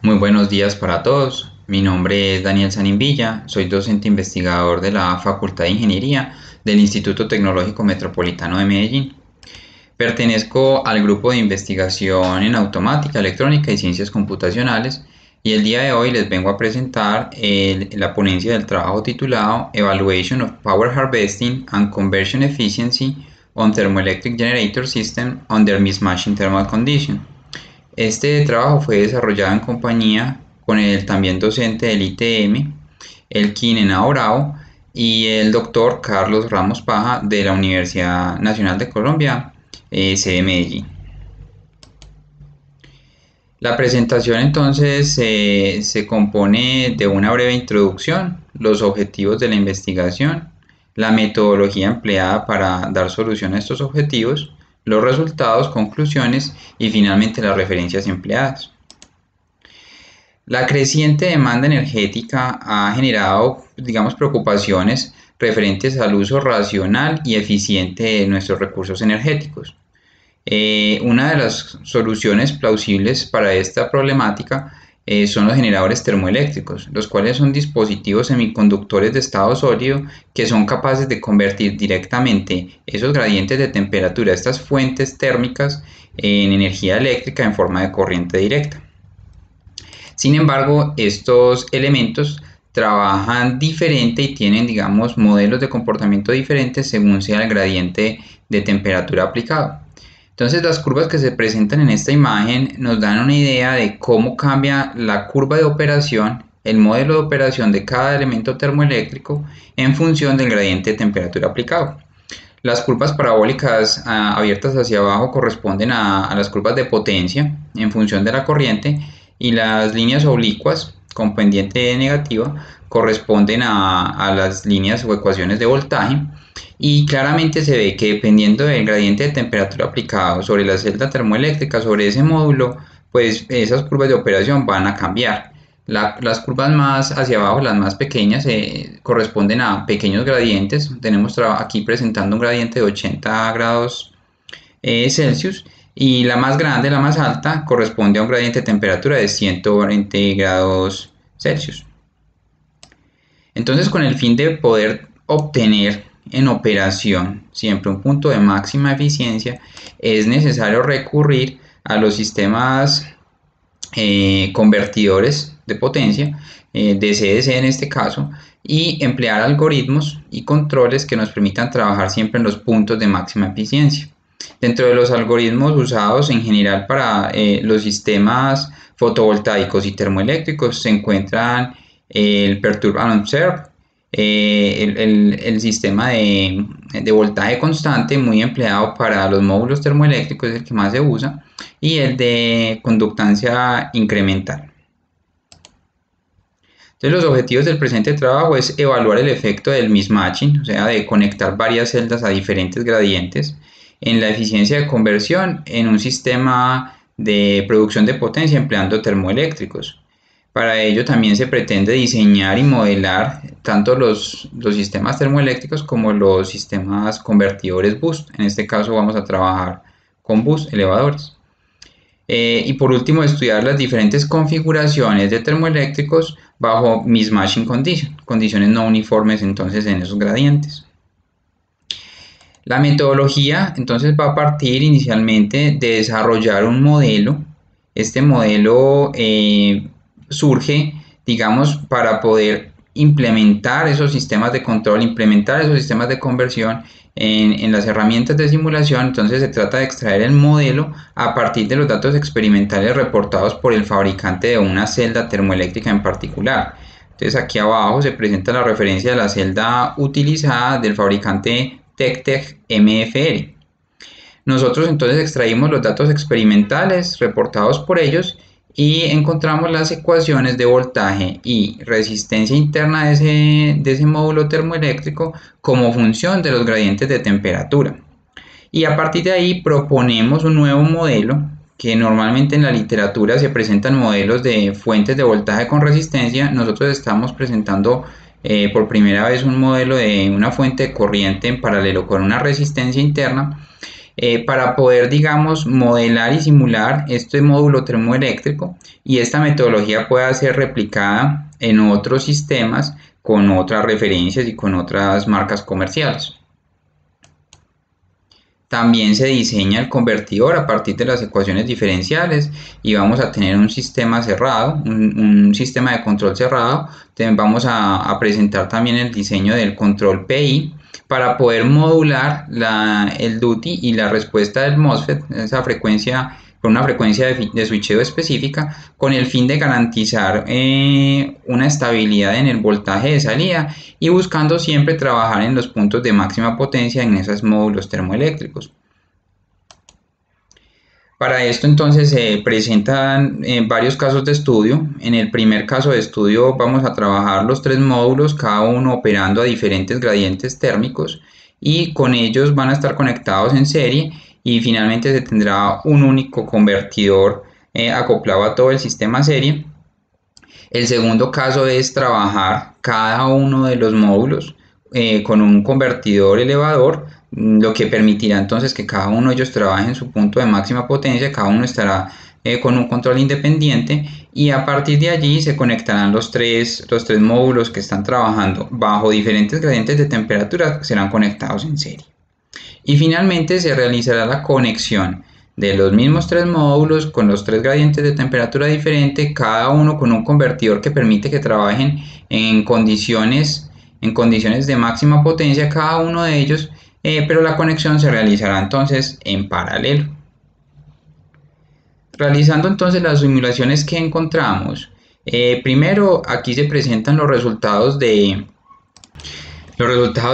Muy buenos días para todos. Mi nombre es Daniel Sanimvilla, soy docente investigador de la Facultad de Ingeniería del Instituto Tecnológico Metropolitano de Medellín. Pertenezco al grupo de investigación en automática, electrónica y ciencias computacionales y el día de hoy les vengo a presentar la ponencia del trabajo titulado Evaluation of Power Harvesting and Conversion Efficiency on Thermoelectric Generator System under Mismatching Thermal Conditions. Este trabajo fue desarrollado en compañía con el también docente del ITM, Elkin Henao Bravo, y el doctor Carlos Ramos Paja de la Universidad Nacional de Colombia, sede Medellín. La presentación entonces se compone de una breve introducción, los objetivos de la investigación, la metodología empleada para dar solución a estos objetivos, los resultados, conclusiones y finalmente las referencias empleadas. La creciente demanda energética ha generado, preocupaciones referentes al uso racional y eficiente de nuestros recursos energéticos. Una de las soluciones plausibles para esta problemática son los generadores termoeléctricos, los cuales son dispositivos semiconductores de estado sólido que son capaces de convertir directamente esos gradientes de temperatura, estas fuentes térmicas, en energía eléctrica en forma de corriente directa. Sin embargo, estos elementos trabajan diferente y tienen, modelos de comportamiento diferentes según sea el gradiente de temperatura aplicado. Entonces las curvas que se presentan en esta imagen nos dan una idea de cómo cambia la curva de operación, el modelo de operación de cada elemento termoeléctrico en función del gradiente de temperatura aplicado. Las curvas parabólicas abiertas hacia abajo corresponden a las curvas de potencia en función de la corriente y las líneas oblicuas con pendiente negativa corresponden a las líneas o ecuaciones de voltaje. Y claramente se ve que dependiendo del gradiente de temperatura aplicado sobre la celda termoeléctrica, sobre ese módulo, pues esas curvas de operación van a cambiar. Las curvas más hacia abajo, las más pequeñas, corresponden a pequeños gradientes. Tenemos aquí presentando un gradiente de 80 grados Celsius y la más grande, la más alta, corresponde a un gradiente de temperatura de 120 grados Celsius. Entonces, con el fin de poder obtener en operación siempre un punto de máxima eficiencia, es necesario recurrir a los sistemas convertidores de potencia, DC-DC en este caso, y emplear algoritmos y controles que nos permitan trabajar siempre en los puntos de máxima eficiencia. Dentro de los algoritmos usados en general para los sistemas fotovoltaicos y termoeléctricos se encuentran el Perturb and Observe, el sistema de voltaje constante muy empleado para los módulos termoeléctricos, es el que más se usa, y el de conductancia incremental. Entonces, los objetivos del presente trabajo es evaluar el efecto del mismatching, o sea, de conectar varias celdas a diferentes gradientes, en la eficiencia de conversión en un sistema de producción de potencia empleando termoeléctricos. Para ello también se pretende diseñar y modelar tanto los sistemas termoeléctricos como los sistemas convertidores boost. En este caso vamos a trabajar con boost, elevadores. Y por último, estudiar las diferentes configuraciones de termoeléctricos bajo mismatching condition, condiciones no uniformes entonces en esos gradientes. La metodología entonces va a partir inicialmente de desarrollar un modelo. Este modelo surge, para poder implementar esos sistemas de control, implementar esos sistemas de conversión en las herramientas de simulación. Entonces se trata de extraer el modelo a partir de los datos experimentales reportados por el fabricante de una celda termoeléctrica en particular. Entonces aquí abajo se presenta la referencia de la celda utilizada del fabricante TecTec MFR. Nosotros entonces extraímos los datos experimentales reportados por ellos y encontramos las ecuaciones de voltaje y resistencia interna de ese módulo termoeléctrico como función de los gradientes de temperatura. Y a partir de ahí proponemos un nuevo modelo que normalmente en la literatura se presentan modelos de fuentes de voltaje con resistencia. Nosotros estamos presentando por primera vez un modelo de una fuente de corriente en paralelo con una resistencia interna para poder, digamos, modelar y simular este módulo termoeléctrico, y esta metodología pueda ser replicada en otros sistemas con otras referencias y con otras marcas comerciales. También se diseña el convertidor a partir de las ecuaciones diferenciales y vamos a tener un sistema cerrado, un sistema de control cerrado. Vamos a presentar también el diseño del control PI para poder modular el duty y la respuesta del MOSFET, esa frecuencia, con una frecuencia de switcheo específica, con el fin de garantizar una estabilidad en el voltaje de salida y buscando siempre trabajar en los puntos de máxima potencia en esos módulos termoeléctricos. Para esto entonces se presentan varios casos de estudio. En el primer caso de estudio vamos a trabajar los 3 módulos, cada uno operando a diferentes gradientes térmicos, y con ellos van a estar conectados en serie, y finalmente se tendrá un único convertidor acoplado a todo el sistema serie. El segundo caso es trabajar cada uno de los módulos con un convertidor elevador, lo que permitirá entonces que cada uno de ellos trabaje en su punto de máxima potencia. Cada uno estará con un control independiente, y a partir de allí se conectarán los tres módulos que están trabajando bajo diferentes gradientes de temperatura, que serán conectados en serie. Y finalmente se realizará la conexión de los mismos 3 módulos con los 3 gradientes de temperatura diferente, cada uno con un convertidor que permite que trabajen en condiciones de máxima potencia cada uno de ellos, pero la conexión se realizará entonces en paralelo. Realizando entonces las simulaciones que encontramos, primero aquí se presentan los resultados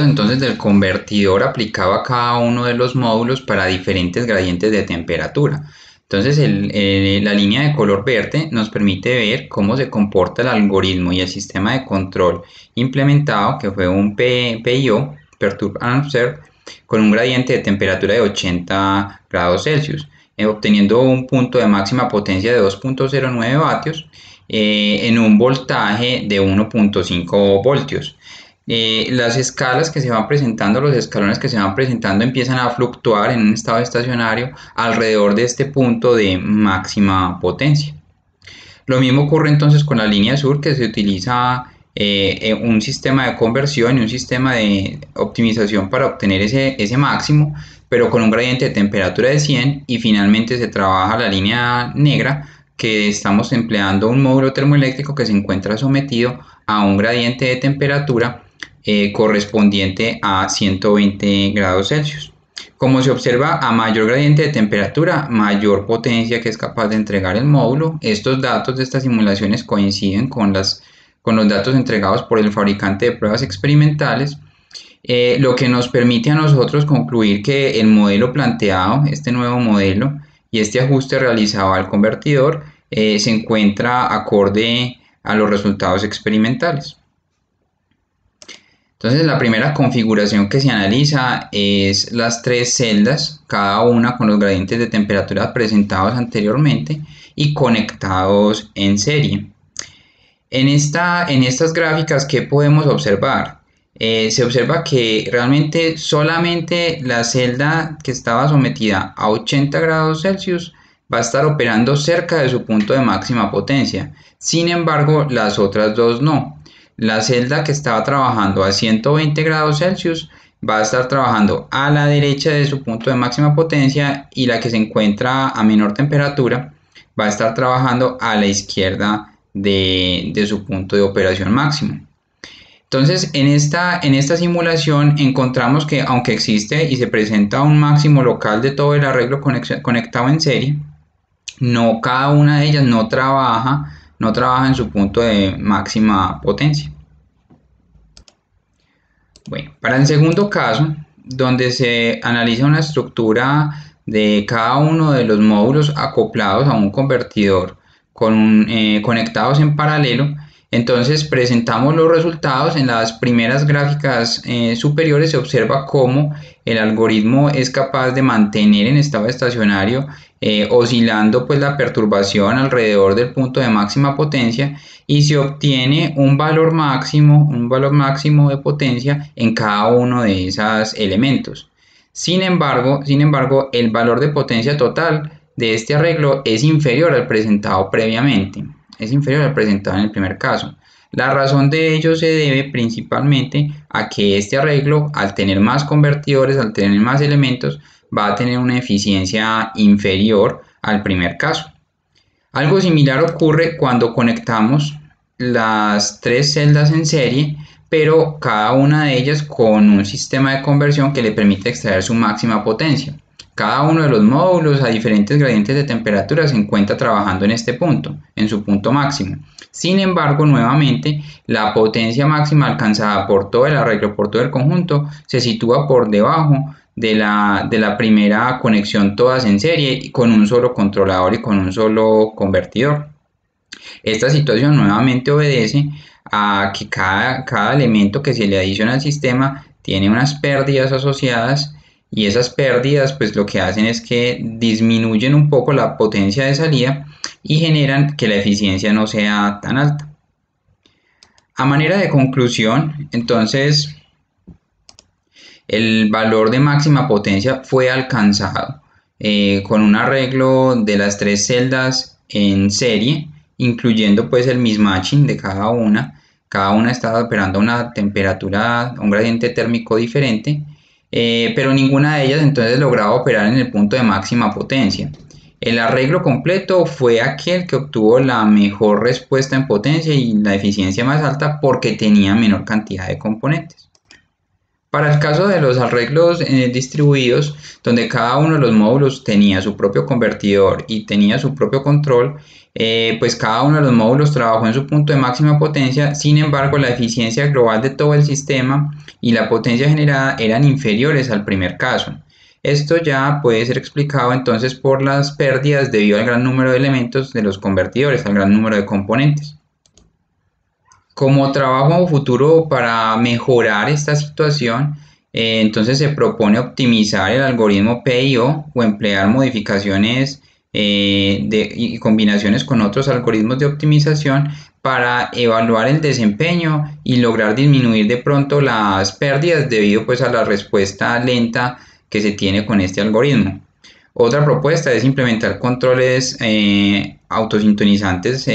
entonces del convertidor aplicado a cada uno de los módulos para diferentes gradientes de temperatura. Entonces la línea de color verde nos permite ver cómo se comporta el algoritmo y el sistema de control implementado, que fue un PIO, Perturb and Observe, con un gradiente de temperatura de 80 grados Celsius, obteniendo un punto de máxima potencia de 2.09 vatios en un voltaje de 1.5 voltios. Las escalas que se van presentando, los escalones que se van presentando, empiezan a fluctuar en un estado estacionario alrededor de este punto de máxima potencia. Lo mismo ocurre entonces con la línea azul, que se utiliza un sistema de conversión y un sistema de optimización para obtener ese máximo, pero con un gradiente de temperatura de 100, y finalmente se trabaja la línea negra, que estamos empleando un módulo termoeléctrico que se encuentra sometido a un gradiente de temperatura correspondiente a 120 grados Celsius. Como se observa, a mayor gradiente de temperatura, mayor potencia que es capaz de entregar el módulo. Estos datos de estas simulaciones coinciden con los datos entregados por el fabricante de pruebas experimentales, lo que nos permite a nosotros concluir que el modelo planteado, este nuevo modelo, y este ajuste realizado al convertidor se encuentra acorde a los resultados experimentales. Entonces, la primera configuración que se analiza es las 3 celdas, cada una con los gradientes de temperatura presentados anteriormente y conectados en serie. En estas gráficas, ¿qué podemos observar? Se observa que realmente solamente la celda que estaba sometida a 80 grados Celsius va a estar operando cerca de su punto de máxima potencia. Sin embargo, las otras dos no. La celda que estaba trabajando a 120 grados Celsius va a estar trabajando a la derecha de su punto de máxima potencia, y la que se encuentra a menor temperatura va a estar trabajando a la izquierda de su punto de operación máximo. Entonces, en esta simulación encontramos que, aunque existe y se presenta un máximo local de todo el arreglo conectado en serie, no, cada una de ellas no trabaja en su punto de máxima potencia. Bueno, para el segundo caso, donde se analiza una estructura de cada uno de los módulos acoplados a un convertidor conectados en paralelo, entonces presentamos los resultados. En las primeras gráficas superiores se observa cómo el algoritmo es capaz de mantener en estado estacionario, oscilando pues la perturbación alrededor del punto de máxima potencia, y se obtiene un valor máximo de potencia en cada uno de esos elementos. Sin embargo, el valor de potencia total de este arreglo es inferior al presentado previamente, es inferior al presentado en el primer caso. La razón de ello se debe principalmente a que este arreglo, al tener más convertidores, al tener más elementos, va a tener una eficiencia inferior al primer caso. Algo similar ocurre cuando conectamos las tres celdas en serie, pero cada una de ellas con un sistema de conversión que le permite extraer su máxima potencia. Cada uno de los módulos a diferentes gradientes de temperatura se encuentra trabajando en este punto, en su punto máximo. Sin embargo, nuevamente, la potencia máxima alcanzada por todo el arreglo, por todo el conjunto, se sitúa por debajo de la primera conexión todas en serie con un solo controlador y con un solo convertidor. Esta situación nuevamente obedece a que cada elemento que se le adiciona al sistema tiene unas pérdidas asociadas, y esas pérdidas pues lo que hacen es que disminuyen un poco la potencia de salida y generan que la eficiencia no sea tan alta. A manera de conclusión, entonces, el valor de máxima potencia fue alcanzado con un arreglo de las tres celdas en serie, incluyendo pues el mismatching de cada una. Cada una estaba operando a una temperatura, un gradiente térmico diferente, pero ninguna de ellas entonces lograba operar en el punto de máxima potencia. El arreglo completo fue aquel que obtuvo la mejor respuesta en potencia y la eficiencia más alta porque tenía menor cantidad de componentes. Para el caso de los arreglos distribuidos, donde cada uno de los módulos tenía su propio convertidor y tenía su propio control, pues cada uno de los módulos trabajó en su punto de máxima potencia. Sin embargo, la eficiencia global de todo el sistema y la potencia generada eran inferiores al primer caso. Esto ya puede ser explicado entonces por las pérdidas debido al gran número de elementos de los convertidores, al gran número de componentes. Como trabajo futuro para mejorar esta situación, entonces se propone optimizar el algoritmo PIO o emplear modificaciones y combinaciones con otros algoritmos de optimización para evaluar el desempeño y lograr disminuir de pronto las pérdidas debido pues a la respuesta lenta que se tiene con este algoritmo. Otra propuesta es implementar controles autosintonizantes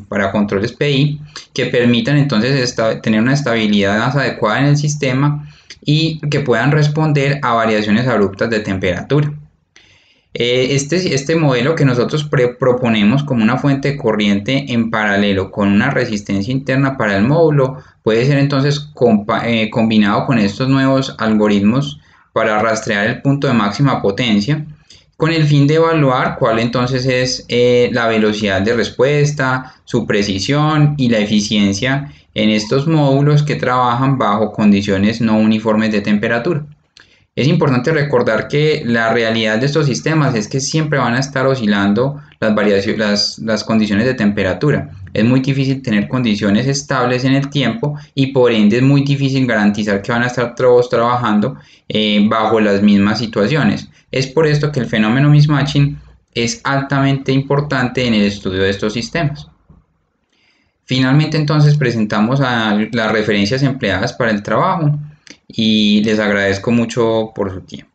para controles PI que permitan entonces tener una estabilidad más adecuada en el sistema y que puedan responder a variaciones abruptas de temperatura. Este modelo que nosotros proponemos como una fuente de corriente en paralelo con una resistencia interna para el módulo puede ser entonces combinado con estos nuevos algoritmos para rastrear el punto de máxima potencia, con el fin de evaluar cuál entonces es la velocidad de respuesta, su precisión y la eficiencia en estos módulos que trabajan bajo condiciones no uniformes de temperatura. Es importante recordar que la realidad de estos sistemas es que siempre van a estar oscilando las condiciones de temperatura. Es muy difícil tener condiciones estables en el tiempo y por ende es muy difícil garantizar que van a estar todos trabajando bajo las mismas situaciones. Es por esto que el fenómeno mismatching es altamente importante en el estudio de estos sistemas. Finalmente entonces presentamos las referencias empleadas para el trabajo y les agradezco mucho por su tiempo.